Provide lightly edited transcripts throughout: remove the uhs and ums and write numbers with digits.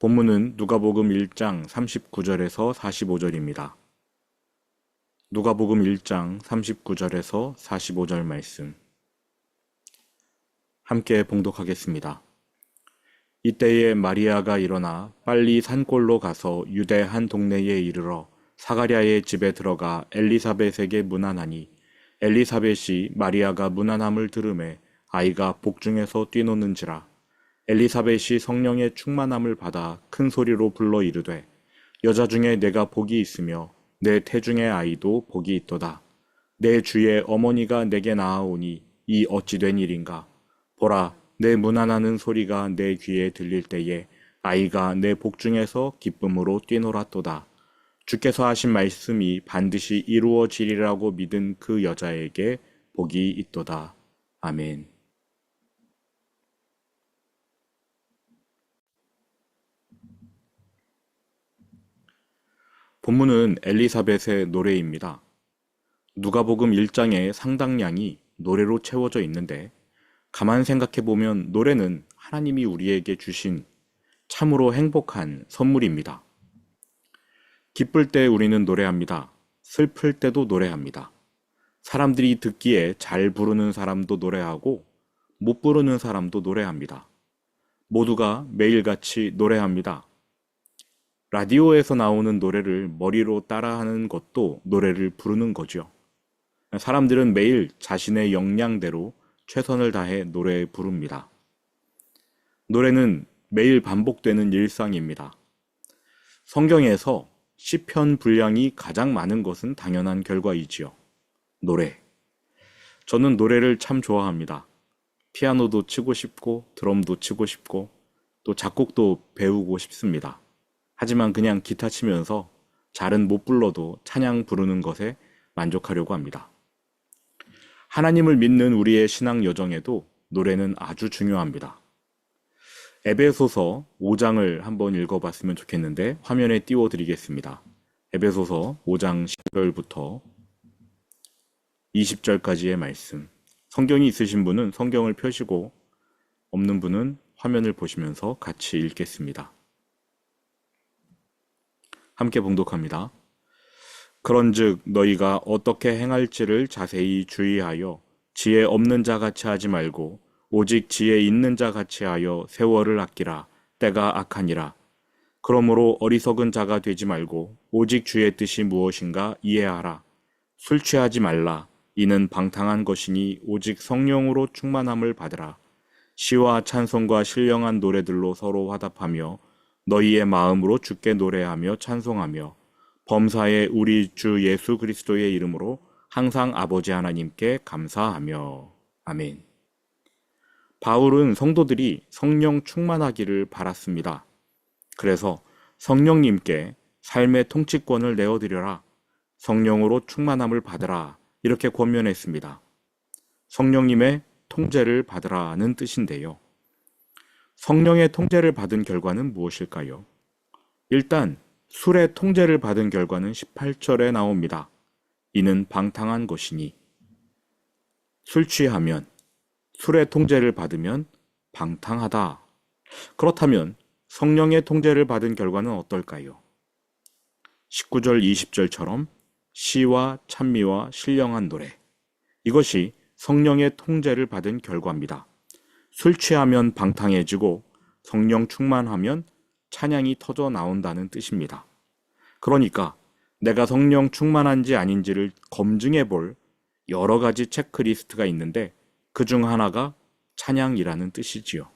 본문은 누가복음 1장 39절에서 45절입니다. 누가복음 1장 39절에서 45절 말씀 함께 봉독하겠습니다. 이때에 마리아가 일어나 빨리 산골로 가서 유대 한 동네에 이르러 사가랴의 집에 들어가 엘리사벳에게 문안하니 엘리사벳이 마리아가 문안함을 들으매 아이가 복중에서 뛰노는지라. 엘리사벳이 성령의 충만함을 받아 큰 소리로 불러 이르되 여자 중에 내가 복이 있으며 내 태중의 아이도 복이 있도다. 내 주의 어머니가 내게 나아오니 이 어찌 된 일인가. 보라, 내 문안하는 소리가 내 귀에 들릴 때에 아이가 내 복중에서 기쁨으로 뛰놀았도다. 주께서 하신 말씀이 반드시 이루어지리라고 믿은 그 여자에게 복이 있도다. 아멘. 본문은 엘리사벳의 노래입니다. 누가복음 1장의 상당량이 노래로 채워져 있는데 가만 생각해보면 노래는 하나님이 우리에게 주신 참으로 행복한 선물입니다. 기쁠 때 우리는 노래합니다. 슬플 때도 노래합니다. 사람들이 듣기에 잘 부르는 사람도 노래하고 못 부르는 사람도 노래합니다. 모두가 매일같이 노래합니다. 라디오에서 나오는 노래를 머리로 따라하는 것도 노래를 부르는 거죠. 사람들은 매일 자신의 역량대로 최선을 다해 노래 부릅니다. 노래는 매일 반복되는 일상입니다. 성경에서 시편 분량이 가장 많은 것은 당연한 결과이지요. 노래. 저는 노래를 참 좋아합니다. 피아노도 치고 싶고 드럼도 치고 싶고 또 작곡도 배우고 싶습니다. 하지만 그냥 기타 치면서 잘은 못 불러도 찬양 부르는 것에 만족하려고 합니다. 하나님을 믿는 우리의 신앙 여정에도 노래는 아주 중요합니다. 에베소서 5장을 한번 읽어봤으면 좋겠는데 화면에 띄워드리겠습니다. 에베소서 5장 10절부터 20절까지의 말씀. 성경이 있으신 분은 성경을 펴시고 없는 분은 화면을 보시면서 같이 읽겠습니다. 함께 봉독합니다. 그런즉 너희가 어떻게 행할지를 자세히 주의하여 지혜 없는 자 같이 하지 말고 오직 지혜 있는 자 같이 하여 세월을 아끼라. 때가 악하니라. 그러므로 어리석은 자가 되지 말고 오직 주의 뜻이 무엇인가 이해하라. 술 취하지 말라. 이는 방탕한 것이니 오직 성령으로 충만함을 받으라. 시와 찬송과 신령한 노래들로 서로 화답하며 너희의 마음으로 주께 노래하며 찬송하며 범사에 우리 주 예수 그리스도의 이름으로 항상 아버지 하나님께 감사하며. 아멘. 바울은 성도들이 성령 충만하기를 바랐습니다. 그래서 성령님께 삶의 통치권을 내어드려라. 성령으로 충만함을 받으라. 이렇게 권면했습니다. 성령님의 통제를 받으라는 뜻인데요. 성령의 통제를 받은 결과는 무엇일까요? 일단 술의 통제를 받은 결과는 18절에 나옵니다. 이는 방탕한 것이니. 술 취하면, 술의 통제를 받으면 방탕하다. 그렇다면 성령의 통제를 받은 결과는 어떨까요? 19절, 20절처럼 시와 찬미와 신령한 노래. 이것이 성령의 통제를 받은 결과입니다. 술 취하면 방탕해지고 성령 충만하면 찬양이 터져 나온다는 뜻입니다. 그러니까 내가 성령 충만한지 아닌지를 검증해 볼 여러 가지 체크리스트가 있는데 그중 하나가 찬양이라는 뜻이지요.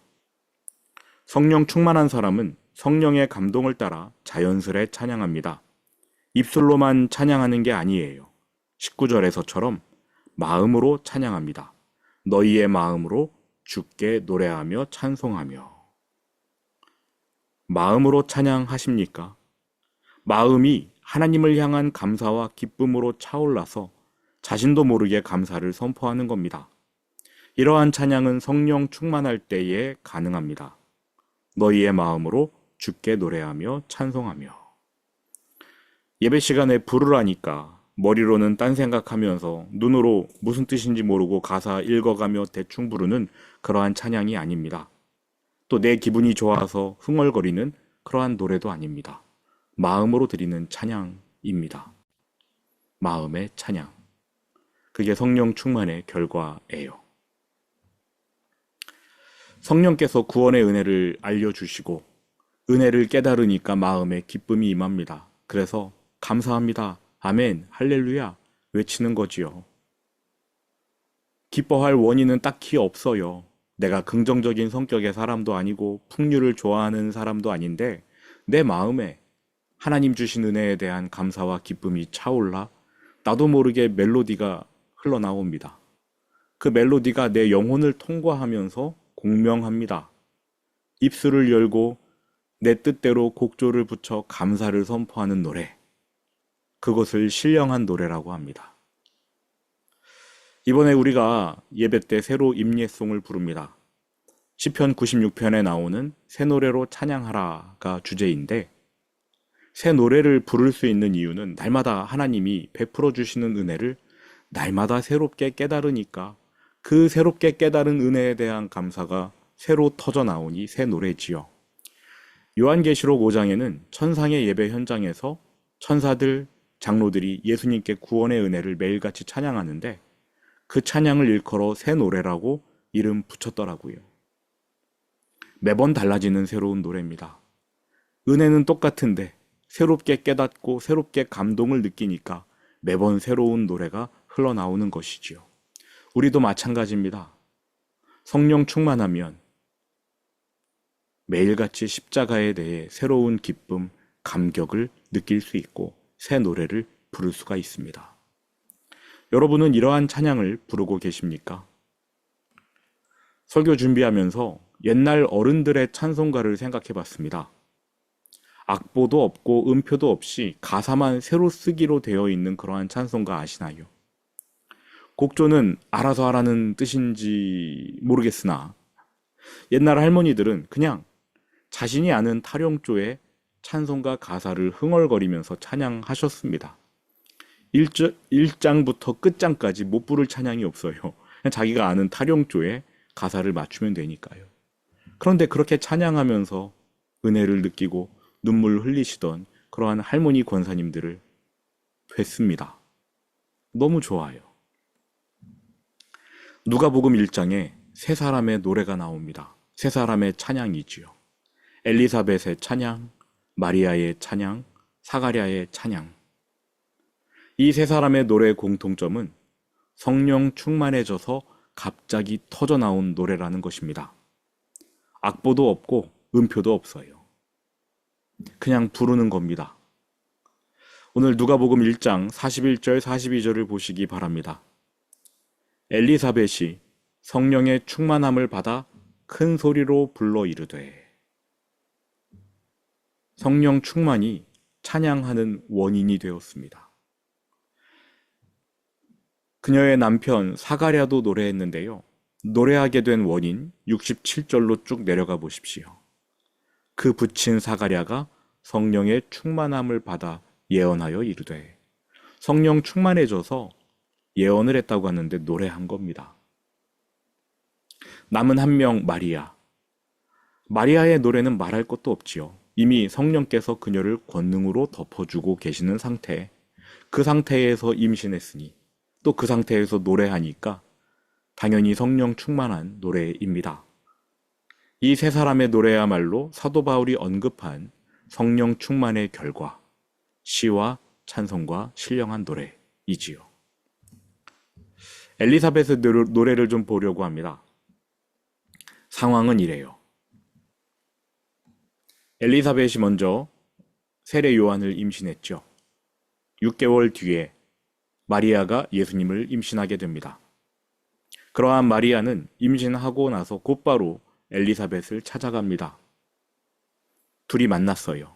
성령 충만한 사람은 성령의 감동을 따라 자연스레 찬양합니다. 입술로만 찬양하는 게 아니에요. 19절에서처럼 마음으로 찬양합니다. 너희의 마음으로 주께 노래하며 찬송하며. 마음으로 찬양하십니까? 마음이 하나님을 향한 감사와 기쁨으로 차올라서 자신도 모르게 감사를 선포하는 겁니다. 이러한 찬양은 성령 충만할 때에 가능합니다. 너희의 마음으로 주께 노래하며 찬송하며. 예배 시간에 부르라니까 머리로는 딴 생각하면서 눈으로 무슨 뜻인지 모르고 가사 읽어가며 대충 부르는 그러한 찬양이 아닙니다. 또 내 기분이 좋아서 흥얼거리는 그러한 노래도 아닙니다. 마음으로 드리는 찬양입니다. 마음의 찬양. 그게 성령 충만의 결과예요. 성령께서 구원의 은혜를 알려주시고 은혜를 깨달으니까 마음에 기쁨이 임합니다. 그래서 감사합니다. 아멘, 할렐루야 외치는 거지요. 기뻐할 원인은 딱히 없어요. 내가 긍정적인 성격의 사람도 아니고 풍류를 좋아하는 사람도 아닌데 내 마음에 하나님 주신 은혜에 대한 감사와 기쁨이 차올라 나도 모르게 멜로디가 흘러나옵니다. 그 멜로디가 내 영혼을 통과하면서 공명합니다. 입술을 열고 내 뜻대로 곡조를 붙여 감사를 선포하는 노래. 그것을 신령한 노래라고 합니다. 이번에 우리가 예배 때 새로 임예송을 부릅니다. 시편 96편에 나오는 새 노래로 찬양하라가 주제인데 새 노래를 부를 수 있는 이유는 날마다 하나님이 베풀어 주시는 은혜를 날마다 새롭게 깨달으니까 그 새롭게 깨달은 은혜에 대한 감사가 새로 터져 나오니 새 노래지요. 요한계시록 5장에는 천상의 예배 현장에서 천사들, 장로들이 예수님께 구원의 은혜를 매일같이 찬양하는데 그 찬양을 일컬어 새 노래라고 이름 붙였더라고요. 매번 달라지는 새로운 노래입니다. 은혜는 똑같은데 새롭게 깨닫고 새롭게 감동을 느끼니까 매번 새로운 노래가 흘러나오는 것이지요. 우리도 마찬가지입니다. 성령 충만하면 매일같이 십자가에 대해 새로운 기쁨, 감격을 느낄 수 있고 새 노래를 부를 수가 있습니다. 여러분은 이러한 찬양을 부르고 계십니까? 설교 준비하면서 옛날 어른들의 찬송가를 생각해 봤습니다. 악보도 없고 음표도 없이 가사만 새로 쓰기로 되어 있는 그러한 찬송가 아시나요? 곡조는 알아서 하라는 뜻인지 모르겠으나 옛날 할머니들은 그냥 자신이 아는 타령조의 찬송가 가사를 흥얼거리면서 찬양하셨습니다. 1장부터 끝장까지 못 부를 찬양이 없어요. 그냥 자기가 아는 타령조의 가사를 맞추면 되니까요. 그런데 그렇게 찬양하면서 은혜를 느끼고 눈물 흘리시던 그러한 할머니 권사님들을 뵀습니다. 너무 좋아요. 누가복음 1장에 세 사람의 노래가 나옵니다. 세 사람의 찬양이지요. 엘리사벳의 찬양, 마리아의 찬양, 사가랴의 찬양. 이 세 사람의 노래의 공통점은 성령 충만해져서 갑자기 터져 나온 노래라는 것입니다. 악보도 없고 음표도 없어요. 그냥 부르는 겁니다. 오늘 누가복음 1장 41절 42절을 보시기 바랍니다. 엘리사벳이 성령의 충만함을 받아 큰 소리로 불러 이르되. 성령 충만이 찬양하는 원인이 되었습니다. 그녀의 남편 사가랴도 노래했는데요. 노래하게 된 원인 67절로 쭉 내려가 보십시오. 그 붙인 사가랴가 성령의 충만함을 받아 예언하여 이르되. 성령 충만해져서 예언을 했다고 하는데 노래한 겁니다. 남은 한 명 마리아. 마리아의 노래는 말할 것도 없지요. 이미 성령께서 그녀를 권능으로 덮어주고 계시는 상태, 그 상태에서 임신했으니 또 그 상태에서 노래하니까 당연히 성령 충만한 노래입니다. 이 세 사람의 노래야말로 사도 바울이 언급한 성령 충만의 결과, 시와 찬송과 신령한 노래이지요. 엘리사벳의 노래를 좀 보려고 합니다. 상황은 이래요. 엘리사벳이 먼저 세례 요한을 임신했죠. 6개월 뒤에 마리아가 예수님을 임신하게 됩니다. 그러한 마리아는 임신하고 나서 곧바로 엘리사벳을 찾아갑니다. 둘이 만났어요.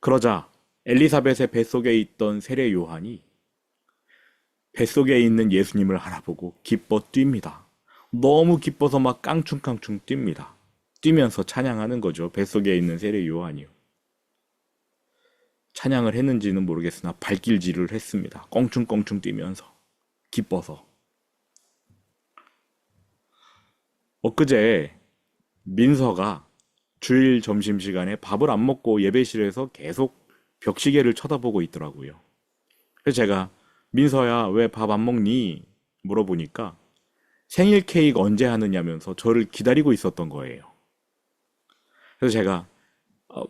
그러자 엘리사벳의 뱃속에 있던 세례 요한이 뱃속에 있는 예수님을 알아보고 기뻐 뜁니다. 너무 기뻐서 막 깡충깡충 뜁니다. 뛰면서 찬양하는 거죠. 뱃속에 있는 세례 요한이요. 찬양을 했는지는 모르겠으나 발길질을 했습니다. 껑충껑충 뛰면서 기뻐서. 엊그제 민서가 주일 점심시간에 밥을 안 먹고 예배실에서 계속 벽시계를 쳐다보고 있더라고요. 그래서 제가 민서야, 왜 밥 안 먹니? 물어보니까 생일 케이크 언제 하느냐면서 저를 기다리고 있었던 거예요. 그래서 제가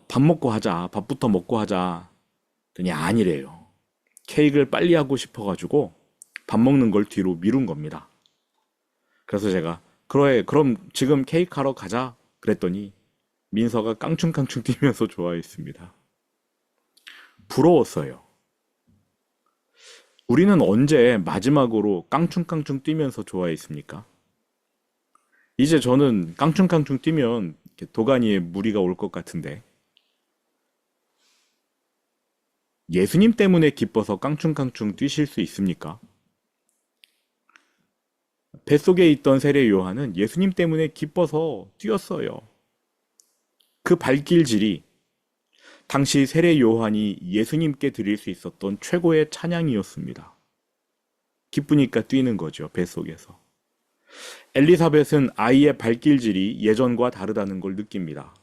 밥 먹고 하자, 밥부터 먹고 하자. 그랬더니 아니래요. 케이크를 빨리 하고 싶어가지고 밥 먹는 걸 뒤로 미룬 겁니다. 그래서 제가 그래, 그럼 지금 케이크 하러 가자. 그랬더니 민서가 깡충깡충 뛰면서 좋아했습니다. 부러웠어요. 우리는 언제 마지막으로 깡충깡충 뛰면서 좋아했습니까? 이제 저는 깡충깡충 뛰면 이렇게 도가니에 무리가 올 것 같은데 예수님 때문에 기뻐서 깡충깡충 뛰실 수 있습니까? 뱃속에 있던 세례 요한은 예수님 때문에 기뻐서 뛰었어요. 그 발길질이 당시 세례 요한이 예수님께 드릴 수 있었던 최고의 찬양이었습니다. 기쁘니까 뛰는 거죠, 뱃속에서. 엘리사벳은 아이의 발길질이 예전과 다르다는 걸 느낍니다.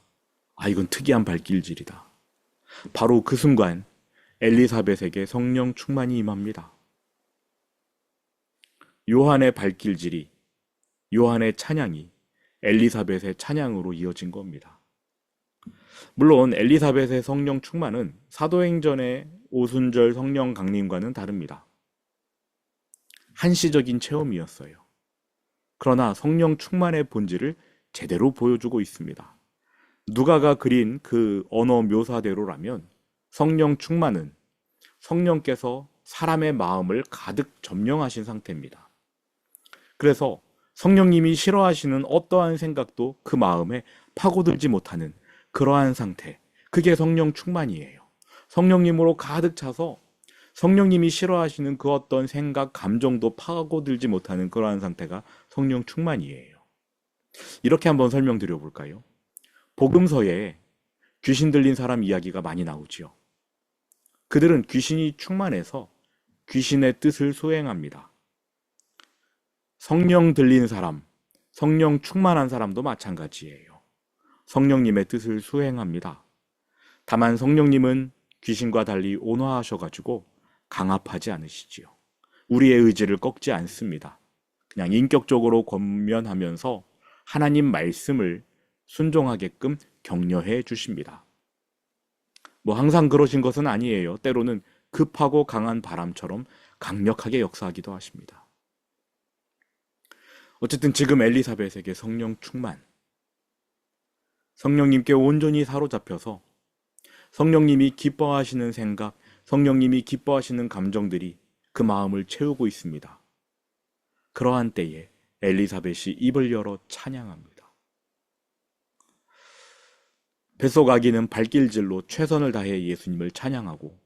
아, 이건 특이한 발길질이다. 바로 그 순간 엘리사벳에게 성령 충만이 임합니다. 요한의 발길질이, 요한의 찬양이 엘리사벳의 찬양으로 이어진 겁니다. 물론 엘리사벳의 성령 충만은 사도행전의 오순절 성령 강림과는 다릅니다. 한시적인 체험이었어요. 그러나 성령 충만의 본질을 제대로 보여주고 있습니다. 누가가 그린 그 언어 묘사대로라면 성령 충만은 성령께서 사람의 마음을 가득 점령하신 상태입니다. 그래서 성령님이 싫어하시는 어떠한 생각도 그 마음에 파고들지 못하는 그러한 상태, 그게 성령 충만이에요. 성령님으로 가득 차서 성령님이 싫어하시는 그 어떤 생각, 감정도 파고들지 못하는 그러한 상태가 성령 충만이에요. 이렇게 한번 설명드려 볼까요? 복음서에 귀신 들린 사람 이야기가 많이 나오지요. 그들은 귀신이 충만해서 귀신의 뜻을 수행합니다. 성령 들린 사람, 성령 충만한 사람도 마찬가지예요. 성령님의 뜻을 수행합니다. 다만 성령님은 귀신과 달리 온화하셔가지고 강압하지 않으시지요. 우리의 의지를 꺾지 않습니다. 그냥 인격적으로 권면하면서 하나님 말씀을 순종하게끔 격려해 주십니다. 뭐 항상 그러신 것은 아니에요. 때로는 급하고 강한 바람처럼 강력하게 역사하기도 하십니다. 어쨌든 지금 엘리사벳에게 성령 충만, 성령님께 온전히 사로잡혀서 성령님이 기뻐하시는 생각, 성령님이 기뻐하시는 감정들이 그 마음을 채우고 있습니다. 그러한 때에 엘리사벳이 입을 열어 찬양합니다. 뱃속 아기는 발길질로 최선을 다해 예수님을 찬양하고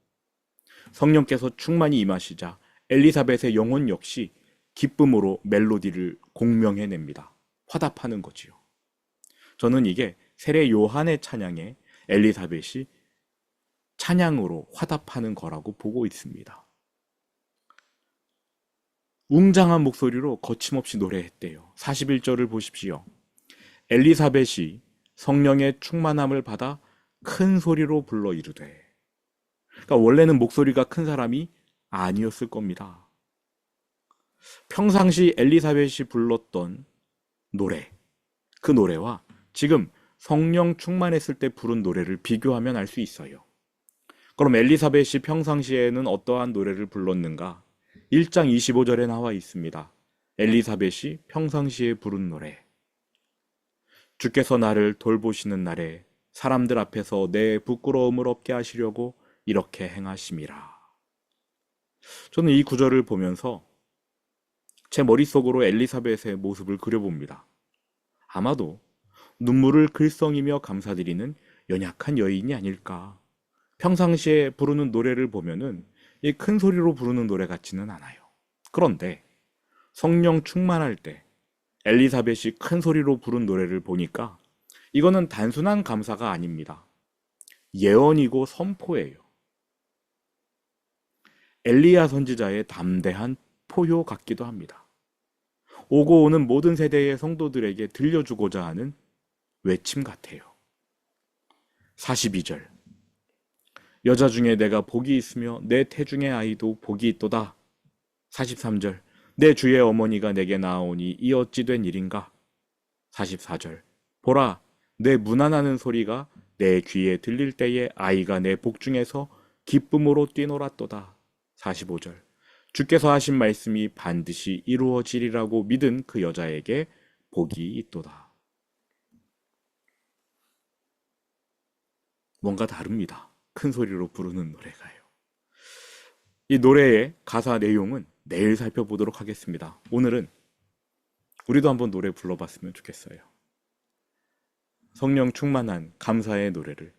성령께서 충만히 임하시자 엘리사벳의 영혼 역시 기쁨으로 멜로디를 공명해냅니다. 화답하는 거지요. 저는 이게 세례 요한의 찬양에 엘리사벳이 찬양으로 화답하는 거라고 보고 있습니다. 웅장한 목소리로 거침없이 노래했대요. 41절을 보십시오. 엘리사벳이 성령의 충만함을 받아 큰 소리로 불러 이르되. 그러니까 원래는 목소리가 큰 사람이 아니었을 겁니다. 평상시 엘리사벳이 불렀던 노래, 그 노래와 지금 성령 충만했을 때 부른 노래를 비교하면 알 수 있어요. 그럼 엘리사벳이 평상시에는 어떠한 노래를 불렀는가? 1장 25절에 나와 있습니다. 엘리사벳이 평상시에 부른 노래. 주께서 나를 돌보시는 날에 사람들 앞에서 내 부끄러움을 없게 하시려고 이렇게 행하심이라. 저는 이 구절을 보면서 제 머릿속으로 엘리사벳의 모습을 그려봅니다. 아마도 눈물을 글썽이며 감사드리는 연약한 여인이 아닐까. 평상시에 부르는 노래를 보면은 이 큰 소리로 부르는 노래 같지는 않아요. 그런데 성령 충만할 때 엘리사벳이 큰 소리로 부른 노래를 보니까 이거는 단순한 감사가 아닙니다. 예언이고 선포예요. 엘리야 선지자의 담대한 포효 같기도 합니다. 오고 오는 모든 세대의 성도들에게 들려주고자 하는 외침 같아요. 42절. 여자 중에 내가 복이 있으며 내 태중의 아이도 복이 있도다. 43절. 내 주의 어머니가 내게 낳아오니 이 어찌 된 일인가? 44절. 보라, 내 문안하는 소리가 내 귀에 들릴 때에 아이가 내 복중에서 기쁨으로 뛰놀았도다. 45절. 주께서 하신 말씀이 반드시 이루어지리라고 믿은 그 여자에게 복이 있도다. 뭔가 다릅니다. 큰 소리로 부르는 노래가요. 이 노래의 가사 내용은 내일 살펴보도록 하겠습니다. 오늘은 우리도 한번 노래 불러봤으면 좋겠어요. 성령 충만한 감사의 노래를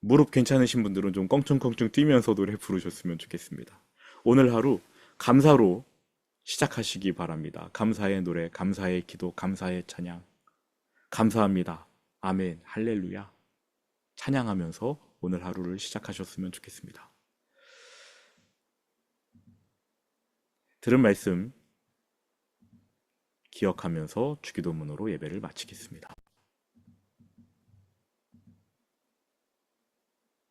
무릎 괜찮으신 분들은 좀 껑충껑충 뛰면서 노래 부르셨으면 좋겠습니다. 오늘 하루 감사로 시작하시기 바랍니다. 감사의 노래, 감사의 기도, 감사의 찬양. 감사합니다. 아멘, 할렐루야. 찬양하면서 오늘 하루를 시작하셨으면 좋겠습니다. 들은 말씀 기억하면서 주기도문으로 예배를 마치겠습니다.